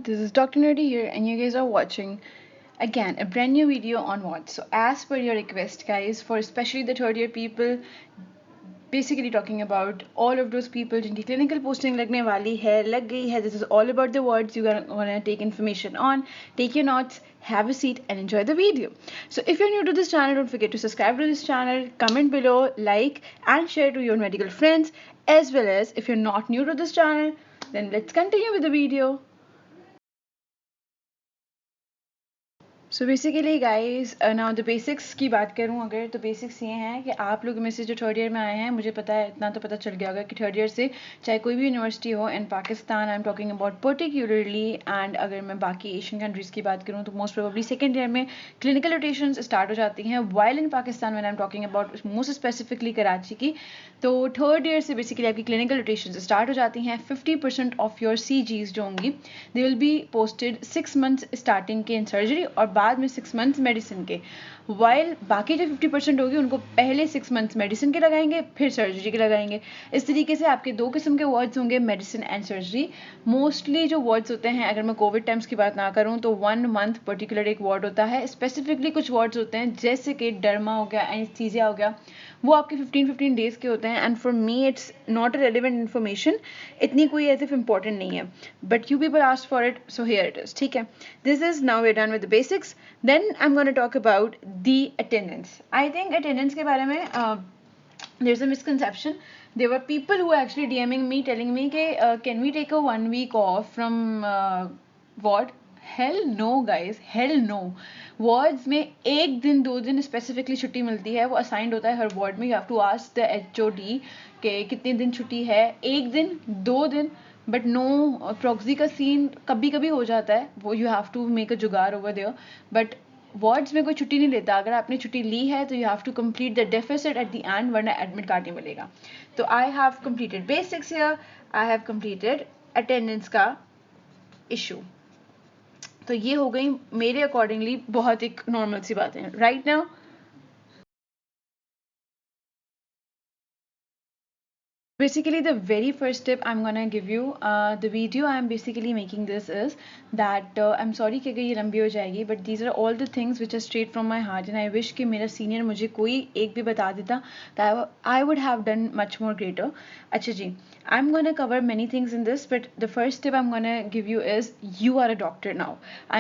this is Dr. Nerdy here, and you guys are watching again a brand new video on what. So, as per your request, guys, for especially the third year people, basically talking about all of those people जिनकी clinical posting लगने वाली है, लग गई है. This is all about the words you're gonna take information on. Take your notes, have a seat, and enjoy the video. So, if you're new to this channel, don't forget to subscribe to this channel, comment below, like, and share to your medical friends. As well as if you're not new to this channel, then let's continue with the video. So basically guys now the basics की बात करूं अगर तो basics ये हैं कि आप लोग में से जो थर्ड ईयर में आए हैं, मुझे पता है इतना तो पता चल गया होगा कि थर्ड ईयर से चाहे कोई भी यूनिवर्सिटी हो in Pakistan, I am talking about particularly, and अगर मैं बाकी एशियन कंट्रीज़ की बात करूं तो मोस्ट प्रोबेबली सेकेंड ईयर में क्लिनिकल रोटेशंस स्टार्ट हो जाती हैं. While in Pakistan when I am talking about most specifically Karachi की, तो थर्ड ईयर से बेसिकली आपकी क्लिनिकल रोटेशंस स्टार्ट हो जाती हैं. 50% ऑफ योर CGs जो होंगी they will be posted 6 months starting के इन सर्जरी और बाद में 6 मंथ्स मेडिसिन के. वाइल बाकी जो 50% होगी उनको पहले 6 मंथ्स मेडिसिन के लगाएंगे, फिर सर्जरी के लगाएंगे. इस तरीके से आपके दो किस्म के वार्ड्स होंगे, मेडिसिन एंड सर्जरी. मोस्टली जो वार्ड्स होते हैं, अगर मैं कोविड टाइम्स की बात ना करूं तो 1 मंथ पर्टिकुलर एक वार्ड होता है. स्पेसिफिकली कुछ वार्ड्स होते हैं जैसे कि डर्मा हो गया, एनेस्थीसिया हो गया, वो आपके 15 डेज के होते हैं. And for me it's not a relevant information, इतनी कोई ऐसे इंपॉर्टेंट नहीं है, but you people ask for it, so here it is. ठीक है, this is now we are done with the basics. Then I am gonna talk about the attendance. I think attendance के बारे में there's a misconception. There were people who were actually DMing me telling me कि can we take a 1 week off from what? Hell no guys, hell no. Wards में 1 दिन 2 दिन specifically छुट्टी मिलती है, वो असाइंड होता है हर वार्ड में. You have to ask the HOD के कितने दिन छुट्टी है, 1 दिन 2 दिन, बट नो प्रॉक्सी का सीन कभी कभी हो जाता है, वो you have to make a jugaad over there. But wards में कोई छुट्टी नहीं लेता. अगर आपने छुट्टी ली है तो you have to complete the deficit at the end, वरना एडमिट कार्ड नहीं मिलेगा. तो I have completed basics here, I have completed attendance का इशू. तो ये हो गई मेरे अकॉर्डिंगली बहुत एक नॉर्मल सी बात है right now. Basically, the very first tip I'm gonna give you, the video I'm basically making this is that I'm sorry कि ये लंबी हो जाएगी, but these are all the things which are straight from my heart, and I wish कि मेरा senior मुझे कोई एक भी बता देता, that I would have done much more greater. अच्छा जी, I'm gonna cover many things in this, but the first tip I'm gonna give you is you are a doctor now.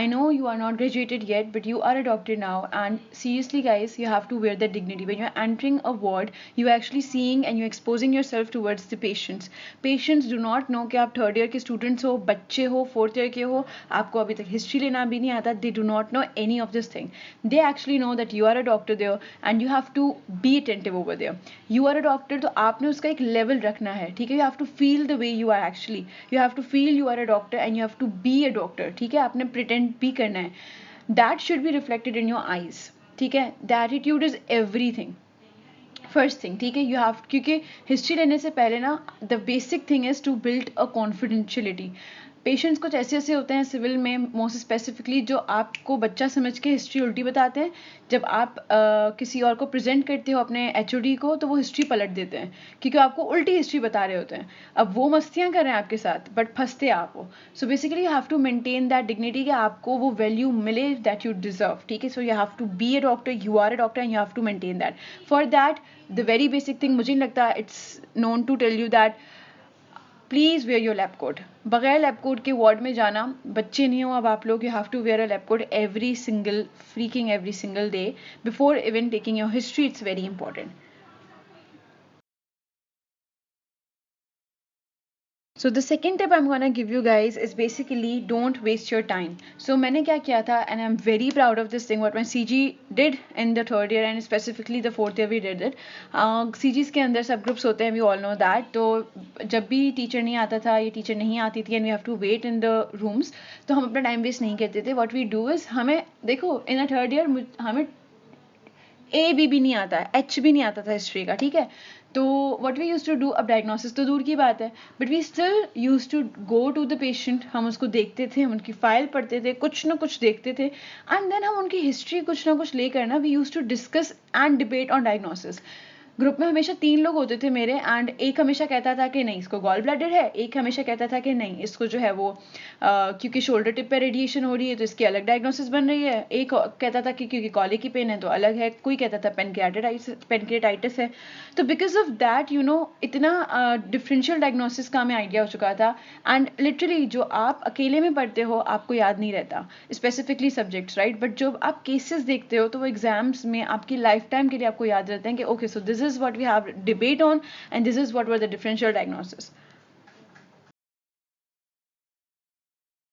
I know you are not graduated yet, but you are a doctor now, and seriously guys, you have to wear that dignity. When you're entering a ward, you're actually seeing and you're exposing yourself to towards the patients. Patients do not know कि आप third year के students हो, बच्चे हो, fourth year के हो, आपको अभी तक हिस्ट्री लेना भी नहीं आता. They do not know any of this thing. They actually know that you are a doctor there and you have to be attentive over there. You are a doctor, तो आपने उसका एक लेवल रखना है. ठीक है, you have to feel the way you are actually, you have to feel you are a doctor and you have to be a doctor. ठीक है, आपने प्रिटेंड भी करना है. That should be reflected in your eyes. ठीक है, the attitude is everything. First thing, ठीक है, यू हैव, क्योंकि हिस्ट्री लेने से पहले ना the basic thing is to build a confidentiality. Patients कुछ ऐसे ऐसे होते हैं सिविल में मोस्ट स्पेसिफिकली जो आपको बच्चा समझ के हिस्ट्री उल्टी बताते हैं. जब आप किसी और को प्रेजेंट करते हो अपने HOD को, तो वो हिस्ट्री पलट देते हैं क्योंकि आपको उल्टी हिस्ट्री बता रहे होते हैं. अब वो मस्तियाँ कर रहे हैं आपके साथ, बट फंसते आप हो. So basically you have to maintain that dignity कि आपको वो वैल्यू मिले दैट यू डिजर्व. ठीक है, so you have to be a doctor, you are a doctor and you have to maintain that. For that the very basic thing, मुझे नहीं लगता it's known to tell you that please wear your lab coat. बगैर lab coat के ward में जाना, बच्चे नहीं हो अब आप लोग, you have to wear a lab coat every single day before even taking your history. It's very important. So the second tip I'm gonna give you guys is basically don't waste your time. So मैंने क्या किया था, and I'm very proud of this thing what my CG did in the third year and specifically the fourth year we did it. CGs के अंदर सब groups होते हैं, we all know that. तो जब भी टीचर नहीं आता था, ये टीचर नहीं आती थी and we have to wait in the rooms, तो हम अपना टाइम वेस्ट नहीं करते थे. What we do is, हमें देखो in a third year हमें A भी नहीं आता है, H भी नहीं आता था हिस्ट्री का. ठीक है, तो what we use to do, अब डायग्नोसिस तो दूर की बात है, but we still use to go to the patient. हम उसको देखते थे, हम उनकी फाइल पढ़ते थे, कुछ ना कुछ देखते थे, एंड देन हम उनकी हिस्ट्री कुछ ना कुछ लेकर ना we use to discuss and debate on diagnosis. Group में हमेशा 3 लोग होते थे मेरे, एंड एक हमेशा कहता था कि नहीं इसको गॉल ब्लैडर है, एक हमेशा कहता था कि नहीं इसको जो है वो क्योंकि शोल्डर टिप पे रेडिएशन हो रही है तो इसकी अलग डायग्नोसिस बन रही है, एक कहता था कि क्योंकि कॉलिक की पेन है तो अलग है, कोई कहता था पेनक्रियाटाइटिस है। तो बिकॉज ऑफ दैट इतना डिफरेंशियल डायग्नोसिस का हमें आइडिया हो चुका था, एंड लिटरली जो आप अकेले में पढ़ते हो आपको याद नहीं रहता स्पेसिफिकली सब्जेक्ट्स, राइट, बट जब आप केसेस देखते हो तो वो एग्जाम्स में आपकी लाइफ टाइम के लिए आपको याद रहते हैं कि okay so this is what we have debate on and this is what were the differential diagnosis.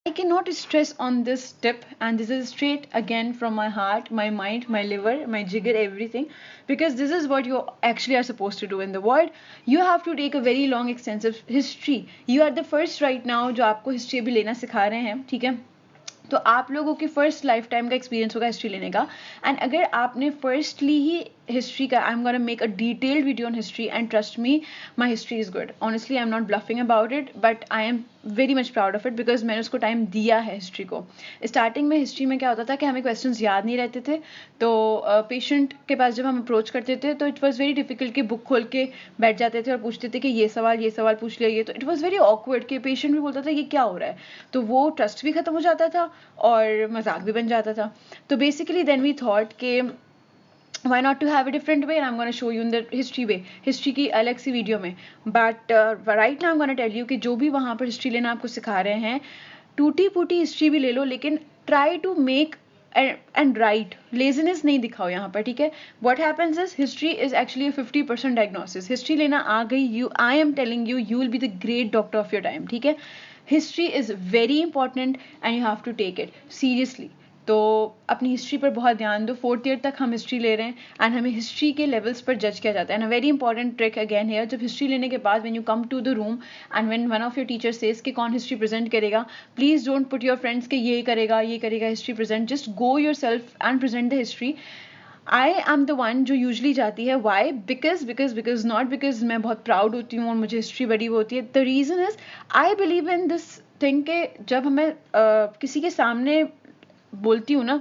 I cannot stress on this tip, and this is straight again from my heart, my mind, my liver, my jigger, everything, because this is what you actually are supposed to do in the world. You have to take a very long extensive history. You are the first right now जो आपको history भी लेना सिखा रहे हैं, ठीक है, तो आप लोगों की फर्स्ट लाइफ टाइम का एक्सपीरियंस होगा हिस्ट्री लेने का, एंड अगर आपने फर्स्टली ही हिस्ट्री का, आई am gonna make a detailed video on history, and trust me my history is good, honestly I am not bluffing about it, but I am very much proud of it because मैंने उसको time दिया है history को. Starting में history में क्या होता था कि हमें क्वेश्चंस याद नहीं रहते थे, तो पेशेंट के पास जब हम अप्रोच करते थे तो इट वॉज वेरी डिफिकल्ट कि बुक खोल के बैठ जाते थे और पूछते थे कि ये सवाल पूछ लिया, ये तो इट वॉज वेरी ऑकवर्ड कि पेशेंट भी बोलता था ये क्या हो रहा है, तो वो ट्रस्ट भी खत्म हो जाता था और मजाक भी बन जाता था. तो बेसिकली देन वी थॉट कि why not to have a different way, and I'm going to show you in the history way, history की अलग सी वीडियो में, but right now I'm going to tell you कि जो भी वहाँ पर history लेना आपको सिखा रहे हैं, टूटी फूटी हिस्ट्री भी ले लो लेकिन try to make and write, laziness नहीं दिखाओ यहाँ पर, ठीक है. what happens is history is actually a 50% diagnosis. History लेना आ गई, I am telling you, you will be the great doctor of your time, ठीक है. History is very important and you have to take it seriously. तो अपनी history पर बहुत ध्यान दो. 4th ईयर तक हम हिस्ट्री ले रहे हैं एंड हमें हिस्ट्री के लेवल्स पर जज किया जाता है. And a very important trick again here, जब हिस्ट्री लेने के बाद when you come to the room and when one of your teacher says कि कौन हिस्ट्री प्रेजेंट करेगा, please don't put your friends के ये करेगा history present. Just go yourself and present the history. I am the one जो usually जाती है. Y? Because not because मैं बहुत प्राउड होती हूँ और मुझे हिस्ट्री बड़ी वो होती है. The reason is I believe in this thing के जब हमें किसी के सामने बोलती हूँ ना,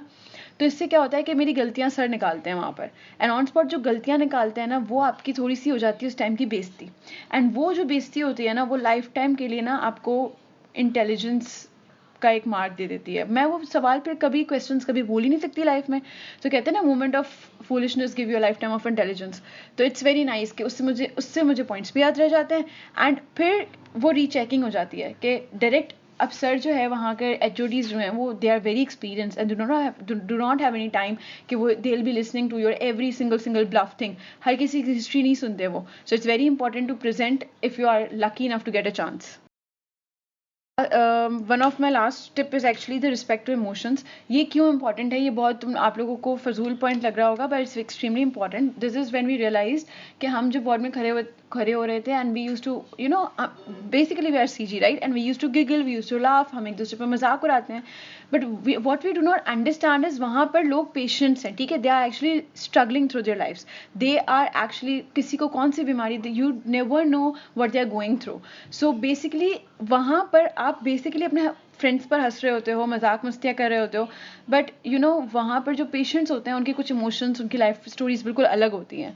तो इससे क्या होता है कि मेरी गलतियां सर निकालते हैं वहाँ पर, एंड ऑन स्पॉट जो गलतियां निकालते हैं ना वो आपकी थोड़ी सी हो जाती है उस टाइम की बेइज्जती, एंड वो जो बेइज्जती होती है ना वो लाइफ टाइम के लिए ना आपको इंटेलिजेंस का एक मार्क दे देती है. मैं वो सवाल पर कभी क्वेश्चंस कभी भूल ही नहीं सकती लाइफ में. तो कहते हैं ना moment of foolishness give you life time of intelligence. तो इट्स वेरी नाइस कि उससे मुझे पॉइंट्स भी याद रह जाते हैं, एंड फिर वो रीचेकिंग हो जाती है कि डायरेक्ट अब सर जो है वहाँ के HODs जो हैं वो they are very experience and do not have any time कि वो they will be listening to your every single bluff thing. हर किसी की हिस्ट्री नहीं सुनते वो. So it's very important to present if you are lucky enough to get a chance. One of my last tip is actually the respect to emotions. ये क्यों important है, ये बहुत आप लोगों को फजूल पॉइंट लग रहा होगा but it's extremely important. This is when we realize कि हम जब वार्ड में खड़े हो रहे थे and we use to basically we are CG right, and we use to giggle, we use to laugh, हम एक दूसरे पर मजाक उड़ाते हैं, but what we do not understand is वहाँ पर लोग पेशेंट्स हैं, ठीक है. They are actually struggling through their lives. They are actually किसी को कौन सी बीमारी, you never know what they are going through. So basically वहाँ पर आप बेसिकली अपने फ्रेंड्स पर हंस रहे होते हो, मजाक मस्तियाँ कर रहे होते हो, बट वहाँ पर जो पेशेंट्स होते हैं उनके कुछ इमोशंस, उनकी लाइफ स्टोरीज बिल्कुल अलग होती हैं.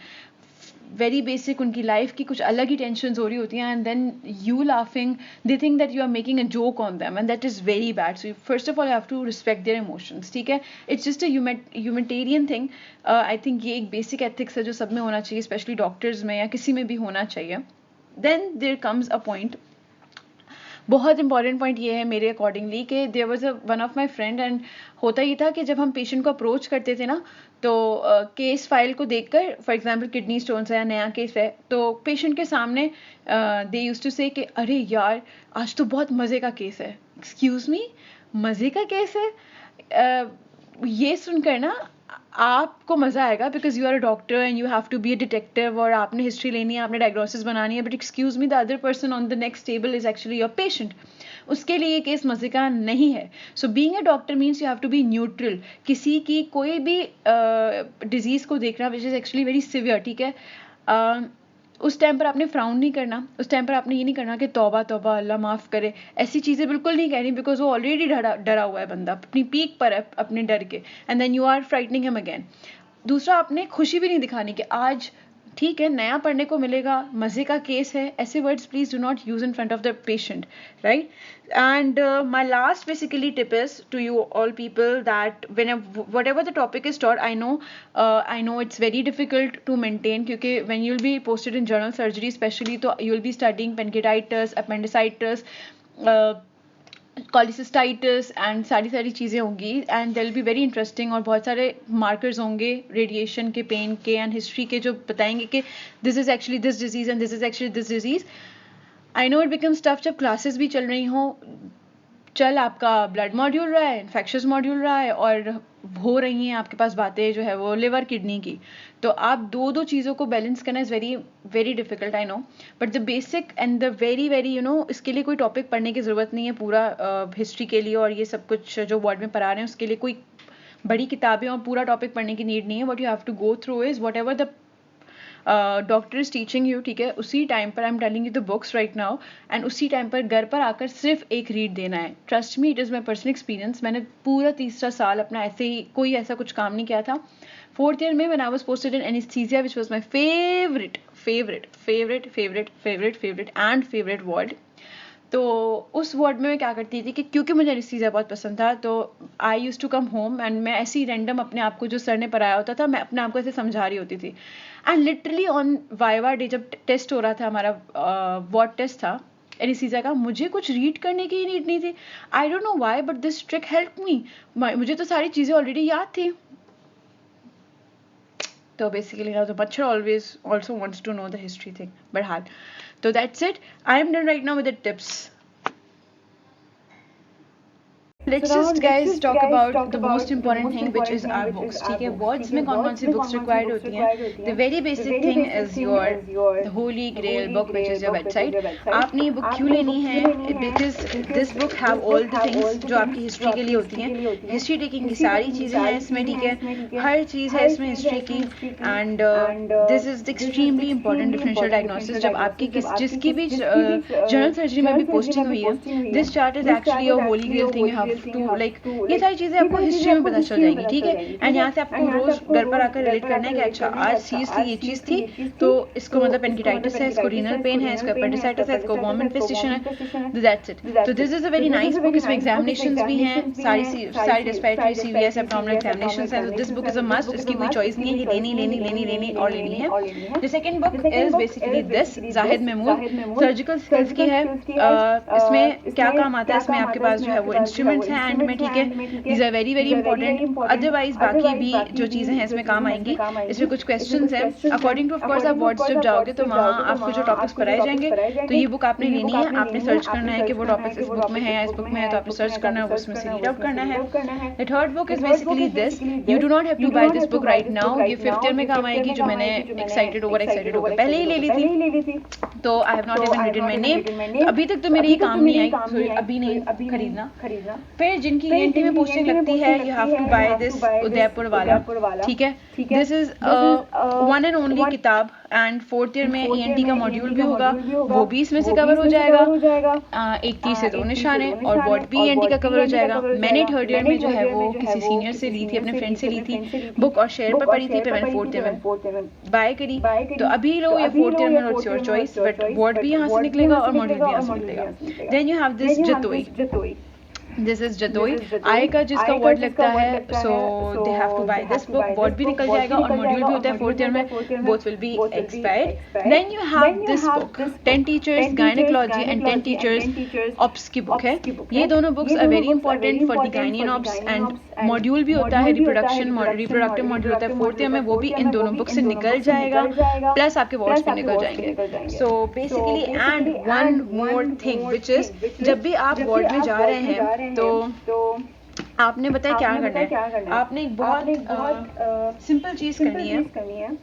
वेरी बेसिक उनकी लाइफ की कुछ अलग ही टेंशन हो रही होती हैं, and then you laughing, they think that you are making a joke on them, and that is very bad. So first of all you have to respect their emotions, ठीक है. It's just a humanitarian thing. I think ये एक basic ethics है जो सब में होना चाहिए, स्पेशली डॉक्टर्स में या किसी में भी होना चाहिए. Then there comes a point, बहुत इंपॉर्टेंट पॉइंट ये है मेरे अकॉर्डिंगली कि there was one of my friend, and होता ये था कि जब हम पेशेंट को अप्रोच करते थे ना तो केस फाइल को देखकर, फॉर एग्जांपल किडनी स्टोन्स है या नया केस है, तो पेशेंट के सामने दे यूज्ड टू से कि अरे यार आज तो बहुत मज़े का केस है. एक्सक्यूज़ मी, मज़े का केस है? ये सुनकर ना आपको मज़ा आएगा because you are a doctor and you have to be a detective और आपने हिस्ट्री लेनी है, आपने डायग्नोसिस बनानी है, but excuse me the other person on the next table is actually your patient. उसके लिए ये केस मजे का नहीं है. So being a doctor means you have to be neutral. किसी की कोई भी डिजीज को देखना which is actually very severe, ठीक है, उस टाइम पर आपने फ्राउन नहीं करना, उस टाइम पर आपने ये नहीं करना कि तौबा तौबा अल्लाह माफ़ करे, ऐसी चीज़ें बिल्कुल नहीं कहनी बिकॉज वो ऑलरेडी डरा हुआ है बंदा, अपनी पीक पर है अपने डर के, and then you are frightening him again. दूसरा, आपने खुशी भी नहीं दिखानी कि आज ठीक है, नया पढ़ने को मिलेगा, मज़े का केस है, ऐसे words please do not use in front of the patient, right? And my last basically tip is to you all people that whatever the topic is taught, I know it's very difficult to maintain क्योंकि when you'll be posted in general surgery especially, तो you'll be studying pancreatitis, appendicitis, cholecystitis and सारी चीज़ें होंगी and they will be very interesting और बहुत सारे markers होंगे radiation के, पेन के एंड हिस्ट्री के जो बताएंगे कि this is actually this disease and this is actually this disease. I know it becomes tough जब क्लासेस भी चल रही हों, चल आपका ब्लड मॉड्यूल रहा है, इन्फेक्शस मॉड्यूल रहा है और हो रही हैं आपके पास बातें जो है वो लिवर किडनी की, तो आप दो चीज़ों को बैलेंस करना is very very difficult, I know. But the basic and the very very इसके लिए कोई टॉपिक पढ़ने की ज़रूरत नहीं है पूरा हिस्ट्री के लिए और ये सब कुछ जो बोर्ड में पढ़ा रहे हैं उसके लिए कोई बड़ी किताबें और पूरा टॉपिक पढ़ने की नीड नहीं है. What you have to go through is whatever the doctor is teaching you, ठीक है, उसी टाइम पर I am telling you the books right now and उसी टाइम पर घर पर आकर सिर्फ एक रीड देना है. Trust me, it is my personal experience. मैंने पूरा तीसरा साल अपना ऐसे ही कोई ऐसा कुछ काम नहीं किया था. फोर्थ ईयर में when I was posted in anesthesia which was my favorite ward, तो उस वार्ड में मैं क्या करती थी कि क्योंकि मुझे एनेस्थीसिया बहुत पसंद था तो I use to come home and मैं ऐसे ही रैंडम अपने आप को जो सर ने पढ़ाया होता था मैं अपने आप को ऐसे समझा रही होती थी. And literally on viva day जब टेस्ट हो रहा था, हमारा वार्ड टेस्ट था एनेस्थीसिया का, मुझे कुछ रीड करने की नीड नहीं थी. I don't know why but this trick help me. मुझे तो सारी चीज़ें ऑलरेडी याद थी. तो basically now the butcher always also wants to know the history thing, but haan, so that's it. I am done right now with the tips. Let's just guys talk about the most important thing which is our books. ठीक है, wards में कौन कौन सी books required होती हैं? The very basic thing is the Holy Grail book which is your bedside. आपने ये book क्यों लेनी है? Because this book have all the things जो आपकी history के लिए होती हैं. History taking की सारी चीज़ें हैं इसमें, ठीक है, हर चीज़ है इसमें history की. And this is the extremely important differential diagnosis. जब आपकी जिसकी भी general surgery में भी posting हुई है, this chart is actually a holy grail thing. You have to like ये सारी चीज़ें आपको हिस्ट्री में पता चल जाएंगी, ठीक है. एंड यहाँ से आपको रोज घर पर आकर रिलेट करना है कि अच्छा आज चीज़ थी, ये चीज़ थी, तो इसको मतलब पेनकिटाइटिस है, इसको रीनल पेन है, इसको एपेंडिसाइटिस है, इसको वॉर्म इन्फेस्टेशन है, दैट्स इट. तो this is a very nice book. इसमें एग्जामिनेशंस भी हैं, सारी रेस्पिरेटरी, सीवीएस, एब्डोमिनल एग्जामिनेशंस हैं. तो this book is a must. इसकी कोई चॉइस नहीं है कि लेनी और लेनी है. The second book is basically this Zahid Mahmood, surgical skills की है. इसमें क्या काम आता है, इसमें आपके पास जो है वो इंस्ट्रूमेंट्स हैं एंड में, ठीक है, these are very very important. Otherwise बाकी भी जो चीज़ें हैं इसमें काम आएंगी. इसमें कुछ क्वेश्चंस हैं अकॉर्डिंग टू ऑफ कोर्स. आप वार्ड्स जब जाओगे तो वहाँ आपको जो टॉपिक्स पढ़ाए जाएंगे तो ये बुक आपने लेनी है. आपने सर्च करना है कि वो टॉपिक्स इस बुक में है या इस बुक में है, तो आपने सर्च करना है, उसमें से रीड आउट करना है. The third book is basically this. You do not have to buy this book right now. ये फिफ्थ ईयर में काम आएगी, जो मैंने एक्साइटेड होकर पहले ही ले ली थी. तो I have not even written my name. अभी तक तो मेरे ये काम नहीं आई, अभी नहीं खरीदना. फिर जिनकी ENT में पोस्टिंग लगती है, you have to buy this Udaipur वाला, ठीक है. This is one and only किताब एंड फोर्थ ईयर में ENT का मॉड्यूल भी होगा, वो भी इसमें से कवर हो जाएगा. 1 तीर से 2 निशान है और वार्ड भी ENT का कवर हो जाएगा. मैंने थर्ड ईयर में जो है वो किसी सीनियर से ली थी, अपने फ्रेंड से ली थी बुक और शेयर पर पढ़ी थी. फिर मैंने फोर्थ ईयर में बाय करी. तो अभी लो या फोर्थ ईयर में, it's your choice, but ward भी यहाँ से निकलेगा और मॉड्यूल भी यहाँ से निकलेगा. Then you have this Jatoi. This is Jatoi. आई का जिसका वर्ड लगता है, so they have to buy this book. Word भी निकल जाएगा और मॉड्यूल भी होता है फोर्थ ईयर में, both will be expired. Then you have this book 10 teachers gynaecology and 10 teachers obs की बुक है. ये दोनों books are very important for the gynae and obs. And module भी होता है रिप्रोडक्टिव मॉड्यूल होता है फोर्थ ईयर में, वो भी इन दोनों बुक से निकल जाएगा, प्लस आपके वर्ड्स भी निकल जाएंगे. So basically and one more thing which is, जब भी आप वर्ड में जा रहे हैं तो आपने बताया क्या करना है. आपने एक बहुत सिंपल चीज़ करनी है.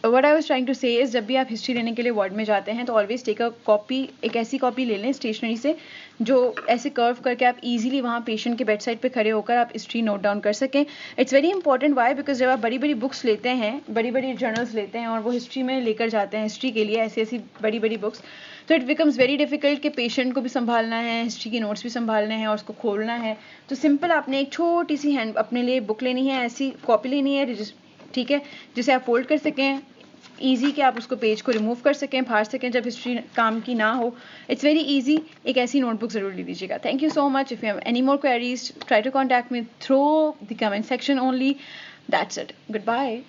What I was trying to say is, जब भी आप हिस्ट्री लेने के लिए वार्ड में जाते हैं तो ऑलवेज टेक अ कॉपी. एक ऐसी कॉपी ले लें स्टेशनरी से जो ऐसे कर्व करके आप इजीली वहाँ पेशेंट के बेड साइड पे खड़े होकर आप हिस्ट्री नोट डाउन कर सकें. It's very important. Why? Because जब आप बड़ी बड़ी बुक्स लेते हैं, बड़ी बड़ी जर्नल्स लेते हैं और वो हिस्ट्री में लेकर जाते हैं हिस्ट्री के लिए, ऐसी बड़ी बड़ी बुक्स, तो इट बिकम्स वेरी डिफिकल्ट कि पेशेंट को भी संभालना है, हिस्ट्री के नोट्स भी संभालने हैं और उसको खोलना है. तो सिंपल आपने एक छोटी सी हैंड अपने लिए बुक लेनी है, ऐसी कॉपी लेनी है, ठीक है, जिसे आप फोल्ड कर सकें ईजी कि आप उसको पेज को रिमूव कर सकें, फाड़ सकें जब हिस्ट्री काम की ना हो. It's very easy. एक ऐसी नोटबुक ज़रूर ले लीजिएगा. Thank you so much. If you have any more queries, try to contact me through the comment section only. That's it. Goodbye.